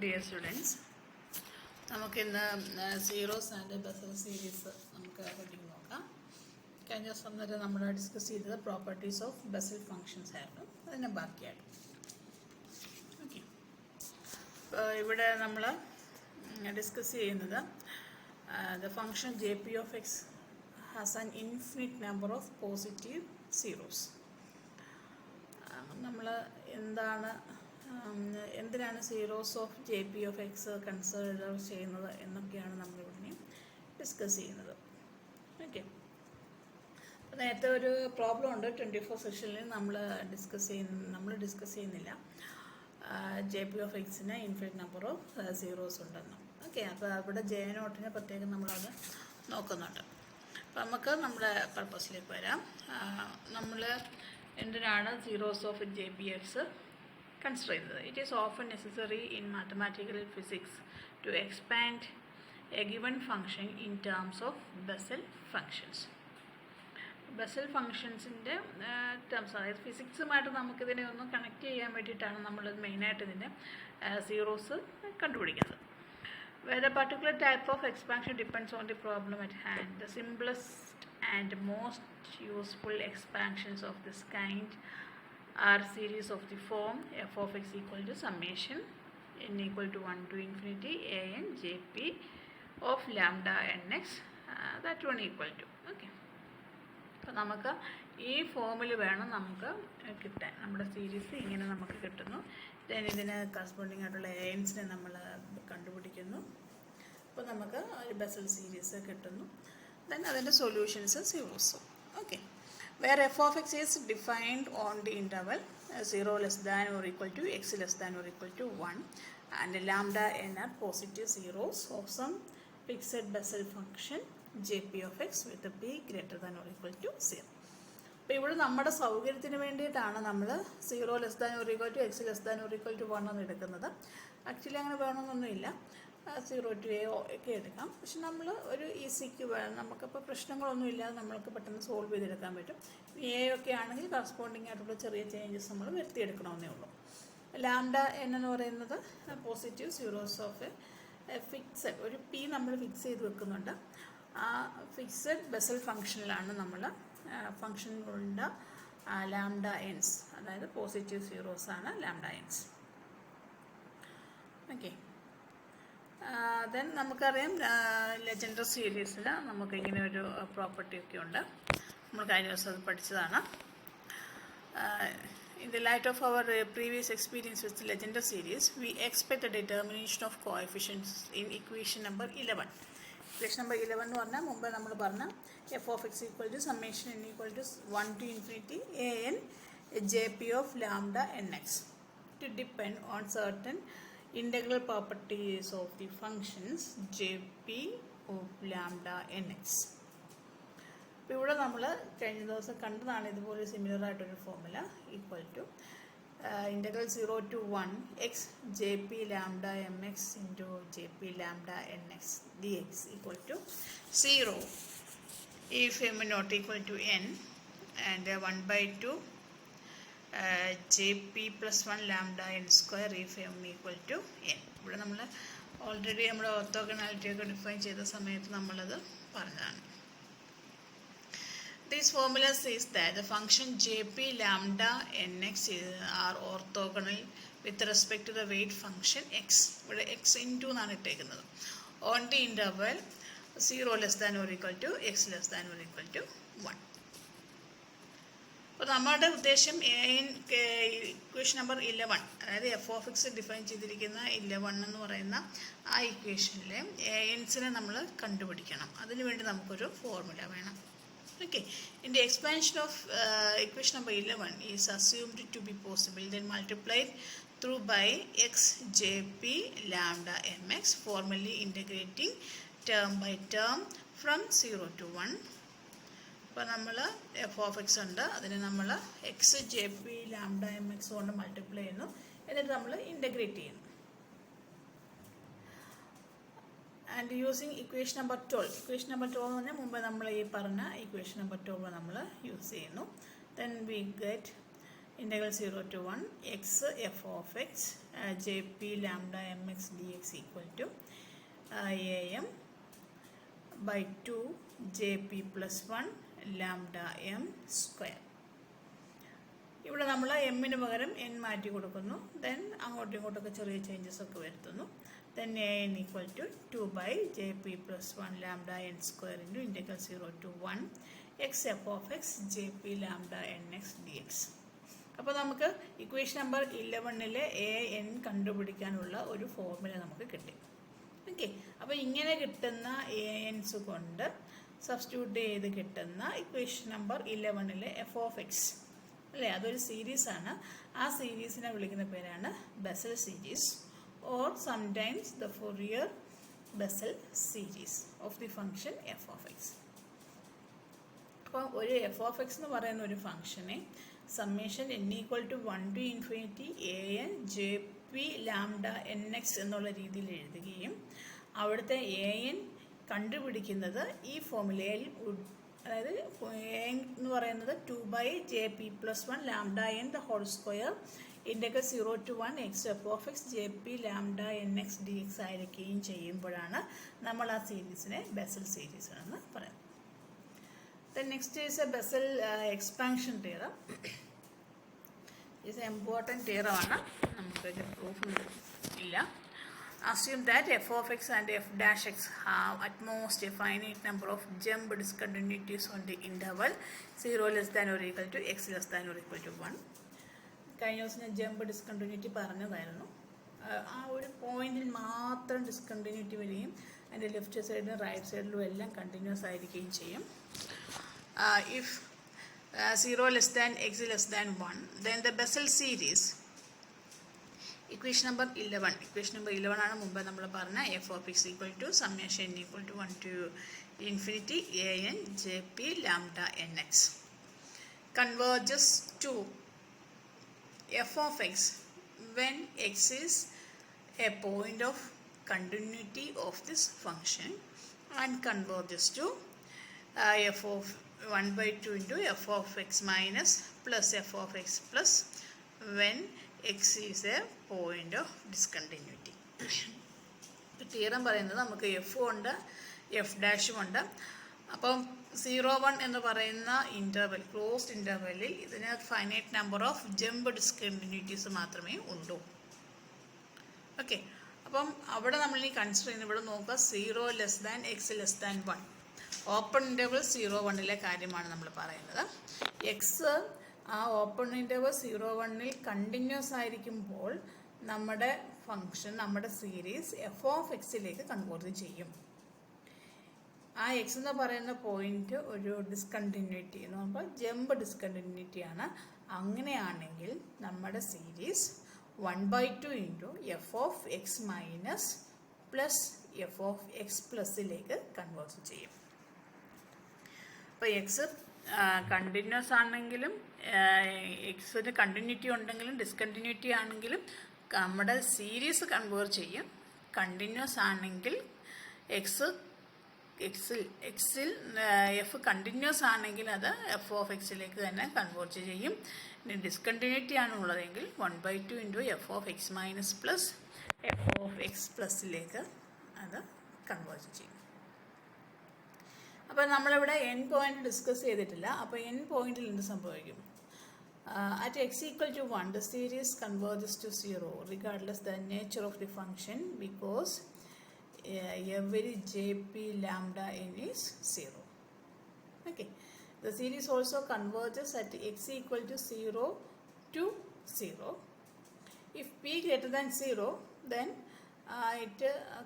Dear students, നമുക്ക് ഇന്ന് zeros and Bessel series നമുക്ക് പഠിക്കാൻ നോക്കാം. കഴിഞ്ഞ ദിവസം വന്നിട്ട് നമ്മൾ ഡിസ്കസ് ചെയ്തത് പ്രോപ്പർട്ടീസ് ഓഫ് ബെസൽ ഫങ്ഷൻസ് ആയിരുന്നു. അതിനെ ബാക്കിയായിട്ട് ഓക്കെ. ഇവിടെ നമ്മൾ ഡിസ്കസ് ചെയ്യുന്നത് the function J P of X has an infinite number of positive zeros. നമ്മൾ എന്തിനാണ് zeros of J P of X consider ചെയ്യുന്നത് എന്നൊക്കെയാണ് നമ്മളിവിടെ ഡിസ്കസ് ചെയ്യുന്നത്. ഓക്കെ, അപ്പോൾ നേരത്തെ ഒരു പ്രോബ്ലം ഉണ്ട് 24 സെഷനിൽ നമ്മൾ ഡിസ്കസ് ചെയ്യുന്നില്ല. ജെ പി ഓഫ് എക്സിന് ഇൻഫിനിറ്റ് നമ്പർ ഓഫ് സീറോസ് ഉണ്ടെന്ന്. ഓക്കെ, അപ്പോൾ അവിടെ ജെ നോട്ടിനെ പ്രത്യേകം നമ്മളത് നോക്കുന്നുണ്ട്. അപ്പോൾ നമുക്ക് നമ്മുടെ പർപ്പസിലേക്ക് വരാം. നമ്മൾ എന്തിനാണ് zeros of J P X consider ചെയ്യുന്നത്? It is often necessary in mathematical physics to expand a given function in terms of Bessel functions. Bessel ഫങ്ഷൻസിൻ്റെ ടേംസ്, അതായത് ഫിസിക്സുമായിട്ട് നമുക്കിതിനെ ഒന്ന് കണക്ട് ചെയ്യാൻ വേണ്ടിയിട്ടാണ് നമ്മൾ മെയിനായിട്ട് ഇതിൻ്റെ സീറോസ് കണ്ടുപിടിക്കുന്നത്. Where a particular type of expansion depends on the problem at hand, the simplest and most useful expansions of this kind are series of the form f of x equal to summation n equal to 1 to infinity a n j p of lambda nx that one equal to. Okay, അപ്പോൾ നമുക്ക് ഈ ഫോമിൽ വേണം നമുക്ക് കിട്ടാൻ. നമ്മുടെ series ഇങ്ങനെ നമുക്ക് കിട്ടുന്നു. ദെൻ ഇതിന് കറസ്പോണ്ടിങ് ആയിട്ടുള്ള എൻസിനെ നമ്മൾ കണ്ടുപിടിക്കുന്നു. അപ്പോൾ നമുക്ക് ഒരു ബെസൽ സീരീസ് കിട്ടുന്നു. ദെൻ അതിൻ്റെ സൊല്യൂഷൻസ് സീറോസും. Okay, where f of x is defined on the interval 0 less than or equal to x less than or equal to 1 and lambda n are positive zeros of some fixed Bessel function jp of x with p greater than or equal to 0. അപ്പോൾ ഇവിടെ നമ്മുടെ സൗകര്യത്തിന് വേണ്ടിയിട്ടാണ് നമ്മൾ 0 less than or equal to x less than or equal to 1 എന്ന് എടുക്കുന്നത്. Actually അങ്ങനെ വേണമെന്നൊന്നുമില്ല, 0 to a ഒക്കെ എടുക്കാം. പക്ഷെ നമ്മൾ ഒരു ഈസിക്ക് വേണം, നമുക്കപ്പോൾ പ്രശ്നങ്ങളൊന്നും ഇല്ലാതെ നമ്മൾക്ക് പെട്ടെന്ന് സോൾവ് ചെയ്തെടുക്കാൻ പറ്റും. എ ഒക്കെ ആണെങ്കിൽ കറസ്പോണ്ടിങ് ആയിട്ടുള്ള ചെറിയ ചേഞ്ചസ് നമ്മൾ വരുത്തിയെടുക്കണമെന്നേ ഉള്ളൂ. ലാംഡ എൻ എന്ന് പറയുന്നത് positive zeros of A fixed, ഒരു പി നമ്മൾ ഫിക്സ് ചെയ്ത് വെക്കുന്നുണ്ട്. ആ ഫിക്സഡ് ബെസൽ ഫങ്ഷനിലാണ് നമ്മൾ ഫങ്ഷനുകളുടെ ലാംഡ എൻസ്, അതായത് പോസിറ്റീവ് സീറോസ് ആണ് ലാംഡ എൻസ്. ഓക്കെ, ദെൻ നമുക്കറിയാം ലെജൻഡർ സീരീസിൽ നമുക്ക് ഇങ്ങനെ ഒരു പ്രോപ്പർട്ടി ഒക്കെ ഉണ്ട്. നമ്മൾ കഴിഞ്ഞ ദിവസം അത് പഠിച്ചതാണ്. In the light of our previous experience with the Legendre series, we expect the determination of coefficients in equation number 11. Equation number 11 എന്ന് പറഞ്ഞാൽ മുമ്പ് നമ്മൾ പറഞ്ഞ f of x equal to summation n equal to 1 to infinity a n jp of lambda nx to depend on certain integral properties of the functions jp of lambda nx. അപ്പോൾ ഇവിടെ നമ്മൾ കഴിഞ്ഞ ദിവസം കണ്ടതാണ് ഇതുപോലെ സിമിലർ ആയിട്ടൊരു formula equal to integral 0 to 1 x J p lambda m x into J p lambda n x d x equal to 0 if m not equal to n and 1/2 jp plus 1 lambda n square if m equal to n. ഇവിടെ നമ്മൾ already നമ്മുടെ orthogonality ഒക്കെ define ചെയ്ത സമയത്ത് നമ്മളത് പറഞ്ഞതാണ്. This formula says that the function jp lambda nx are orthogonal with respect to the weight function x. ഇവിടെ x into എന്നാണ് ഇട്ടേക്കുന്നത്. On the interval 0 less than or equal to x less than or equal to 1. അപ്പോൾ നമ്മുടെ ഉദ്ദേശം equation number 11, അതായത് F of X define ചെയ്തിരിക്കുന്ന 11 എന്ന് പറയുന്ന ആ ഇക്വേഷനിലെ എൻസിനെ നമ്മൾ കണ്ടുപിടിക്കണം. അതിനുവേണ്ടി നമുക്കൊരു ഫോർമുല വേണം. Okay, in the expansion of equation number 11 is assumed to be possible, then multiplied through by x jp lambda mx, formally integrating term by term from 0 to 1. അപ്പോൾ നമ്മൾ എഫ് ഓഫ് എക്സ് ഉണ്ട്, അതിനെ നമ്മൾ X J p lambda m X കൊണ്ട് multiply ചെയ്യുന്നു, എന്നിട്ട് നമ്മൾ integrate ചെയ്യുന്നു. And using equation number 12. Equation number 12 എന്ന് പറഞ്ഞാൽ മുമ്പ് നമ്മൾ ഈ പറഞ്ഞ ഇക്വേഷൻ നമ്പർ 12 നമ്മൾ യൂസ് ചെയ്യുന്നു. Then we get integral 0 to 1 x f of x jp lambda mx dx equal to am by 2 jp plus 1 lambda m square. ഇവിടെ നമ്മൾ എമ്മിന് പകരം എൻ മാറ്റി കൊടുക്കുന്നു. ദെൻ അങ്ങോട്ടും ഇങ്ങോട്ടൊക്കെ ചെറിയ ചേഞ്ചസ് ഒക്കെ വരുത്തുന്നു. Then a n equal to 2 by J p plus 1 lambda n square into integral 0 to 1 x f of x J p lambda n x d x. അപ്പോൾ നമുക്ക് ഇക്വേഷൻ നമ്പർ 11-ലെ എ എൻ കണ്ടുപിടിക്കാനുള്ള ഒരു formula നമുക്ക് കിട്ടി. Okay, അപ്പോൾ ഇങ്ങനെ കിട്ടുന്ന എ എൻസ് കൊണ്ട് സബ്സ്റ്റിറ്റ്യൂട്ട് ചെയ്ത് കിട്ടുന്ന ഇക്വേഷൻ നമ്പർ 11-ലെ എഫ് ഓഫ് എക്സ് അല്ലേ, അതൊരു സീരീസാണ്. ആ സീരീസിനെ വിളിക്കുന്ന പേരാണ് Bessel series or sometimes the Fourier Bessel series of the function f of x. അപ്പോൾ ഒരു എഫ് ഓഫ് എക്സ് എന്ന് പറയുന്ന ഒരു ഫംഗ്ഷനെ summation n equal to 1 to infinity a n J p lambda n x എന്നുള്ള രീതിയിൽ എഴുതുകയും അവിടുത്തെ എ എൻ കണ്ടുപിടിക്കുന്നത് ഈ ഫോർമുലയിൽ, അതായത് എന്ന് പറയുന്നത് 2 by J p plus 1 lambda n the whole square integral 0 to 1 x f of x J p lambda n x d x ആയിരിക്കുകയും ചെയ്യുമ്പോഴാണ് നമ്മൾ ആ സീരീസിനെ ബെസൽ സീരീസ് എന്ന് പറയുന്നത്. Then next is a Bessel expansion theorem. ഇത് important തിയറമാണ്, നമുക്കൊരു പ്രൂഫ് ഇല്ല. Assume that f of x and f dash x have at most a finite number of jump discontinuities on the interval 0 less than or equal to x less than or equal to 1. കഴിഞ്ഞ ദിവസം ഞാൻ jump discontinuity പറഞ്ഞതായിരുന്നു. ആ ഒരു പോയിന്റിൽ മാത്രം discontinuity വരികയും അതിൻ്റെ left സൈഡിലും റൈറ്റ് സൈഡിലും എല്ലാം കണ്ടിന്യൂസ് ആയിരിക്കുകയും ചെയ്യും. If 0 less than x less than 1 then the Bessel series equation number 11 ആണ് മുമ്പ് നമ്മൾ പറഞ്ഞ f of x equal to summation n equal to 1 to infinity a n J p lambda n x converges to f of x when x is a point of continuity of this function and converges to f of 1 by 2 into f of x minus plus f of x plus when x is a point of discontinuity. Theorem പറയുന്നത് നമുക്ക് എഫും ഉണ്ട് F ഡാഷും ഉണ്ട്. അപ്പം 0-1 എന്ന് പറയുന്ന interval, closed ഇൻ്റർവെല്ലിൽ ഇതിന് finite number of jump discontinuities മാത്രമേ ഉള്ളൂ. ഓക്കെ, അപ്പം അവിടെ നമ്മൾ ഈ കൺസിഡർ ചെയ്യുന്ന ഇവിടെ നോക്കുക 0 less than x less than 1. Open interval 0-1-ലെ കാര്യമാണ് നമ്മൾ പറയുന്നത്. എക്സ് ആ ഓപ്പൺ ഇൻ്റർവൽ 0-1-ൽ കണ്ടിന്യൂസ് ആയിരിക്കുമ്പോൾ നമ്മുടെ ഫംഗ്ഷൻ, നമ്മുടെ സീരീസ് എഫ് ഓഫ് എക്സിലേക്ക് കൺവേർട്ട് ചെയ്യും. ആ എക്സ് എന്ന് പറയുന്ന പോയിന്റ് ഒരു ഡിസ്കണ്ടിന്യൂറ്റി എന്ന് പറയുമ്പോൾ ജമ്പ് ഡിസ്കണ്ടിന്യൂറ്റിയാണ്. അങ്ങനെയാണെങ്കിൽ നമ്മുടെ series 1/2 into f of x minus plus f of x പ്ലസിലേക്ക് കൺവേർട്ട് ചെയ്യും. അപ്പോൾ എക്സ് കണ്ടിന്യൂസ് ആണെങ്കിലും എക്സിന് കണ്ടിന്യൂറ്റി ഉണ്ടെങ്കിലും ഡിസ്കണ്ടിന്യൂറ്റി ആണെങ്കിലും നമ്മുടെ സീരീസ് കൺവേർട്ട് ചെയ്യും. കണ്ടിന്യൂസ് ആണെങ്കിൽ എക്സിൽ എഫ് കണ്ടിന്യൂസ് ആണെങ്കിൽ അത് എഫ് ഓഫ് എക്സിലേക്ക് തന്നെ കൺവേർട്ട് ചെയ്യും. ഇനി ഡിസ്കണ്ടിന്യൂറ്റി ആണുള്ളതെങ്കിൽ 1/2 into f of x minus plus f of x പ്ലസിലേക്ക് അത് കൺവേർട്ട് ചെയ്യും. അപ്പോൾ നമ്മളിവിടെ എൻ പോയിന്റ് ഡിസ്കസ് ചെയ്തിട്ടില്ല. അപ്പോൾ എൻ പോയിന്റിൽ എന്ത് സംഭവിക്കും? At x equal to 1 the series converges to 0 regardless the nature of the function because every jp lambda n is 0. Okay, the series also converges at x equal to 0 to 0. If p greater than 0 then it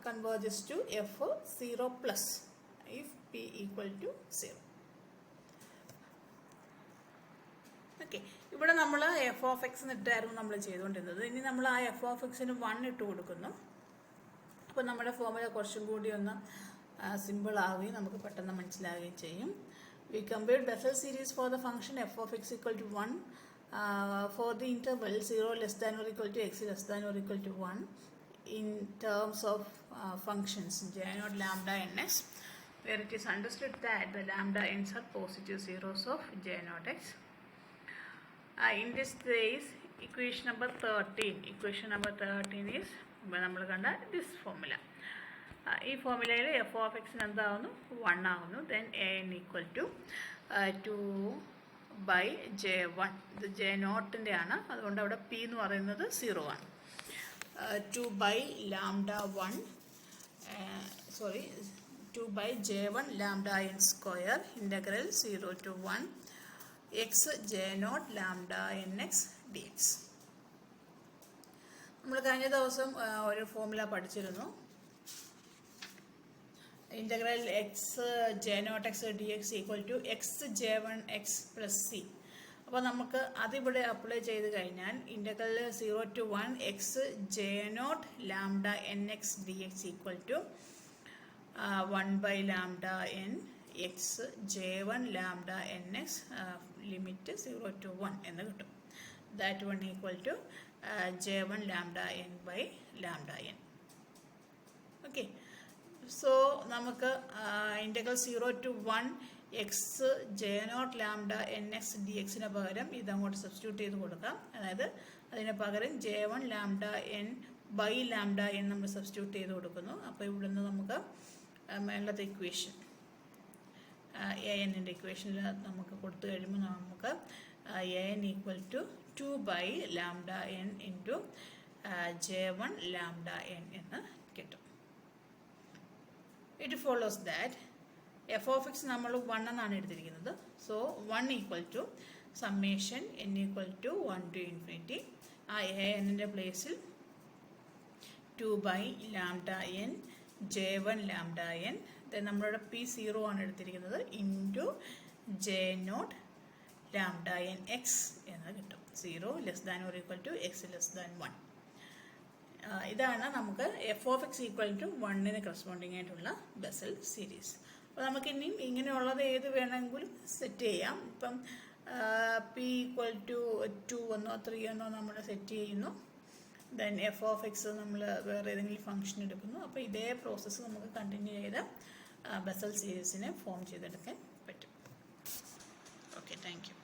converges to f 0 plus if p equal to 0. Okay, ഇവിടെ നമ്മൾ F of X ഇട്ടായിരുന്നു നമ്മൾ ചെയ്തുകൊണ്ടിരുന്നത്. ഇനി നമ്മൾ ആ F of എക്സിന് 1 ഇട്ട് കൊടുക്കുന്നു. അപ്പോൾ നമ്മുടെ ഫോർമുല കുറച്ചും കൂടി ഒന്ന് സിമ്പിൾ ആവുകയും നമുക്ക് പെട്ടെന്ന് മനസ്സിലാവുകയും ചെയ്യും. We compare Bessel series for the function f of x equal to 1 for the interval 0 less than or equal to x less than or equal to 1 in terms of functions j0 lambda ns, where it is understood that the lambda n's are positive zeros of j0 x. In this case, equation number 13 is നമ്മൾ കണ്ട this formula. ഈ ഫോർമുലയിൽ F of എക്സിന് എന്താകുന്നു 1 ആകുന്നു. Then a n equal to 2/J1. ഇത് J നോട്ടിൻ്റെ ആണ്, അതുകൊണ്ട് അവിടെ പി എന്ന് പറയുന്നത് 0 ആണ്. 2/J1 lambda n square integral 0 to 1 x J0 lambda nx dx. നമ്മൾ കഴിഞ്ഞ ദിവസം ഒരു ഫോർമുല പഠിച്ചിരുന്നു. Integral x J0 x dx equal to x J1 x plus c. അപ്പോൾ നമുക്ക് അതിവിടെ അപ്ലൈ ചെയ്ത് കഴിഞ്ഞാൽ integral 0 to 1 x J0 lambda nx dx equal to 1/lambda n x J1 lambda nx limit 0 to 1 എന്ന് കിട്ടും. That one equal to J1 lambda n by lambda n. Okay. So നമുക്ക് integral 0 to 1 x J0 lambda n x d എക്സിന് പകരം ഇതങ്ങോട്ട് substitute ചെയ്ത് കൊടുക്കാം. അതായത് അതിന് പകരം J1 lambda n by lambda n നമ്മൾ സബ്സ്റ്റിറ്റ്യൂട്ട് ചെയ്ത് കൊടുക്കുന്നു. അപ്പോൾ ഇവിടെ നിന്ന് നമുക്ക് മേളത്തെ ഇക്വേഷൻ എ എന്നിൻ്റെ ഇക്വേഷനിൽ നമുക്ക് കൊടുത്തു കഴിയുമ്പോൾ നമുക്ക് a n equal to 2/λn into J1 lambda n എന്ന് കിട്ടും. It follows that f of x നമ്മൾ 1 എന്നാണ് എടുത്തിരിക്കുന്നത്. So 1 equal to summation n equal to 1 to infinity. ആ എ എന്നിൻ്റെ പ്ലേസിൽ 2/λn J1 ലാംഡ എൻ. നമ്മളുടെ പി 0 ആണ് എടുത്തിരിക്കുന്നത് into J0 lambda n X എന്ന് കിട്ടും. 0 less than or equal to x less than 1. ഇതാണ് നമുക്ക് f of x equal to 1ന് കറസ്പോണ്ടിങ് ആയിട്ടുള്ള ബെസൽ സീരീസ്. അപ്പോൾ നമുക്ക് ഇനിയും ഇങ്ങനെയുള്ളത് ഏത് വേണമെങ്കിലും സെറ്റ് ചെയ്യാം. ഇപ്പം പി ഈക്വൽ ടു 2 എന്നോ 3 എന്നോ നമ്മൾ സെറ്റ് ചെയ്യുന്നു. ദെൻ എഫ് ഓഫ് എക്സ് നമ്മൾ വേറെ ഏതെങ്കിലും ഫംഗ്ഷൻ എടുക്കുന്നു. അപ്പോൾ ഇതേ പ്രോസസ്സ് നമുക്ക് കണ്ടിന്യൂ ചെയ്ത് ബെസൽ സീരീസിനെ ഫോം ചെയ്തെടുക്കാൻ പറ്റും. Okay, thank you.